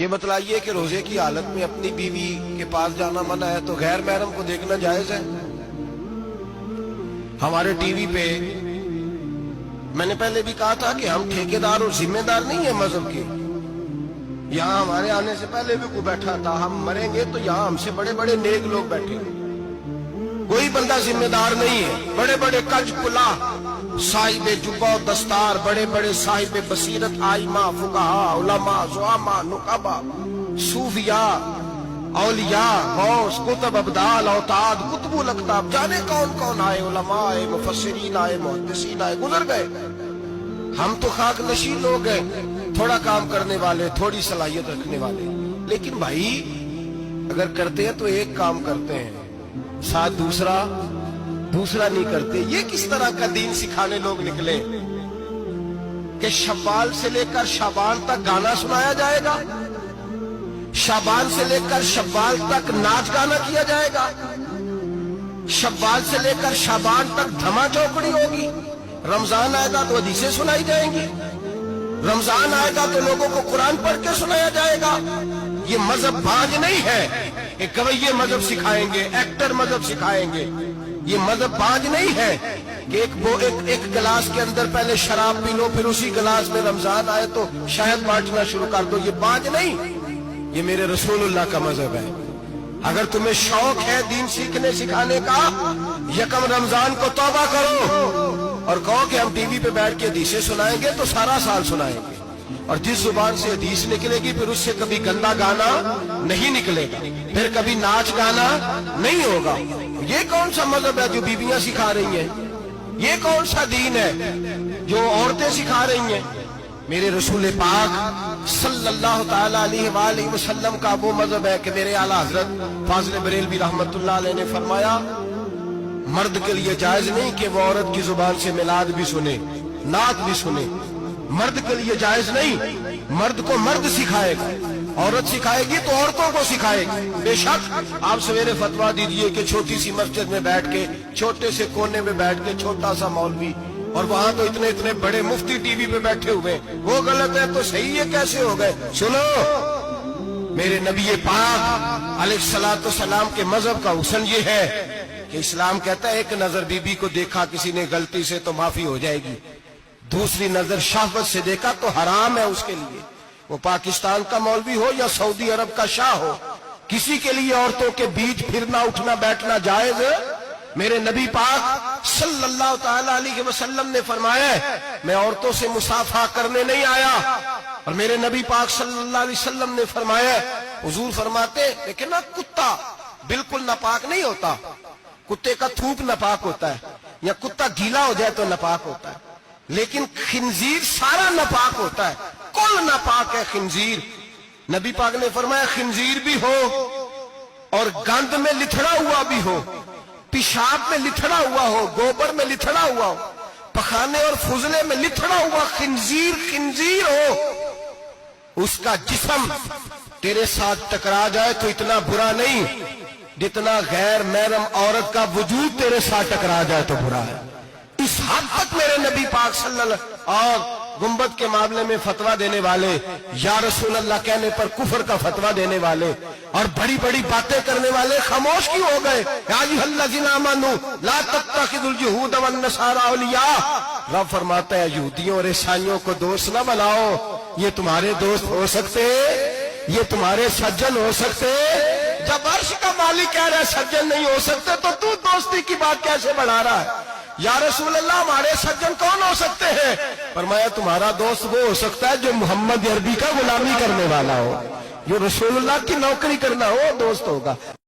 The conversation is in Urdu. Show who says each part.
Speaker 1: یہ بتلائیے کہ روزے کی حالت میں اپنی بیوی کے پاس جانا منع ہے تو غیر محرم کو دیکھنا جائز ہے؟ ہمارے ٹی وی پہ میں نے پہلے بھی کہا تھا کہ ہم ٹھیکیدار اور ذمہ دار نہیں ہیں مذہب کے. یہاں ہمارے آنے سے پہلے بھی کوئی بیٹھا تھا. ہم مریں گے تو یہاں ہم سے بڑے بڑے نیک لوگ بیٹھے ہیں. کوئی بندہ ذمہ دار نہیں ہے. بڑے بڑے کج کلا صاحب جبہ و دستار، بڑے بڑے صاحب بصیرت، آئمہ، فقہاء، علماء، زعماء، نقبا، صوفیاء، اولیاء، غوث، کتب، ابدال، اوتاد، کتب الاقطاب، جانے کون کون آئے، علماء آئے، مفسرین آئے، محدثین آئے، گزر گئے. ہم تو خاک نشین لوگ ہیں، تھوڑا کام کرنے والے، تھوڑی صلاحیت رکھنے والے. لیکن بھائی اگر کرتے ہیں تو ایک کام کرتے ہیں، ساتھ دوسرا نہیں کرتے. یہ کس طرح کا دین سکھانے لوگ نکلے کہ شوال سے لے کر شعبان تک گانا سنایا جائے گا، شعبان سے لے کر شوال تک ناچ گانا کیا جائے گا، شوال سے لے کر شعبان تک دھما چوکڑی ہوگی، رمضان آئے گا تو حدیثیں سنائی جائیں گی، رمضان آئے گا تو لوگوں کو قرآن پڑھ کے سنایا جائے گا. یہ مذہب باز نہیں ہے کہ گویے مذہب سکھائیں گے، ایکٹر مذہب سکھائیں گے. یہ مذہب باز نہیں ہے کہ ایک گلاس کے اندر پہلے شراب پی لو، پھر اسی گلاس میں رمضان آئے تو شہد بانٹنا شروع کر دو. یہ باز نہیں، یہ میرے رسول اللہ کا مذہب ہے. اگر تمہیں شوق ہے دین سیکھنے سکھانے کا، یکم رمضان کو توبہ کرو اور کہو کہ ہم ٹی وی پہ بیٹھ کے حدیثیں سنائیں گے تو سارا سال سنائیں گے. اور جس زبان سے حدیث نکلے گی پھر اس سے کبھی گندا گانا نہیں نکلے گا، پھر کبھی ناچ گانا نہیں ہوگا. یہ کون سا مذہب ہے جو بیویاں سکھا رہی ہیں؟ یہ کون سا دین ہے جو عورتیں سکھا رہی ہیں؟ میرے رسول پاک صلی اللہ تعالی علیہ وآلہ وسلم کا وہ مذہب ہے کہ میرے اعلیٰ حضرت فاضل بریلوی رحمت اللہ علیہ نے فرمایا، مرد کے لیے جائز نہیں کہ وہ عورت کی زبان سے میلاد بھی سنے، نعت بھی سنے. مرد کے لیے جائز نہیں. مرد کو مرد سکھائے گا، عورت سکھائے گی تو عورتوں کو سکھائے گی. بے شک آپ سویرے فتویٰ دیجئے کہ چھوٹی سی مسجد میں بیٹھ کے، چھوٹے سے کونے میں بیٹھ کے چھوٹا سا مولوی، اور وہاں تو اتنے بڑے مفتی ٹی وی پہ بیٹھے ہوئے، وہ غلط ہے تو صحیح ہے کیسے ہو گئے؟ سنو، میرے نبی پاک علیہ الصلوۃ والسلام کے مذہب کا حسن یہ ہے کہ اسلام کہتا ہے ایک نظر بی بی کو دیکھا کسی نے غلطی سے تو معافی ہو جائے گی، دوسری نظر شہوت سے دیکھا تو حرام ہے اس کے لیے. وہ پاکستان کا مولوی ہو یا سعودی عرب کا شاہ ہو، کسی کے لیے عورتوں کے بیچ پھرنا اٹھنا بیٹھنا جائز ہے؟ میرے نبی پاک صلی اللہ تعالی علیہ وسلم نے فرمایا میں عورتوں سے مصافحہ کرنے نہیں آیا. اور میرے نبی پاک صلی اللہ علیہ وسلم نے فرمایا، حضور فرماتے لیکن نا کتا بالکل ناپاک نہیں ہوتا، کتے کا تھوک ناپاک ہوتا ہے، یا کتا گیلا ہو جائے تو ناپاک ہوتا ہے، لیکن خنزیر سارا ناپاک ہوتا ہے، کل ناپاک ہے خنزیر. نبی پاک نے فرمایا خنزیر بھی ہو اور گند میں لتھڑا ہوا بھی ہو، پیشاب میں لتھڑا ہوا ہو، گوبر میں لتھڑا ہوا ہو، پخانے اور فضلے میں لتھڑا ہوا خنزیر ہو، اس کا جسم تیرے ساتھ ٹکرا جائے تو اتنا برا نہیں جتنا غیر محرم عورت کا وجود تیرے ساتھ ٹکرا جائے تو برا ہے. اس حد تک میرے نبی پاک صلی اللہ اور گنبد کے معاملے میں فتویٰ دینے والے، یا رسول اللہ کہنے پر کفر کا فتویٰ دینے والے اور بڑی بڑی باتیں کرنے والے خاموش کیوں ہو گئے؟ یا ایھا الذین آمنوا لا تتخذوا اليہود والنصارى اولیاء. رب فرماتا ہے یہودیوں اور عیسائیوں کو دوست نہ بناؤ. یہ تمہارے دوست ہو سکتے، یہ تمہارے سجن ہو سکتے. جب عرش کا مالک کہہ رہا ہے سجن نہیں ہو سکتے تو دوستی کی بات کیسے بڑھا رہا ہے؟ یا رسول اللہ ہمارے سجن کون ہو سکتے ہیں؟ فرمایا تمہارا دوست وہ ہو سکتا ہے جو محمد عربی کا غلامی کرنے والا ہو، جو رسول اللہ کی نوکری کرنا ہو، دوست ہوگا.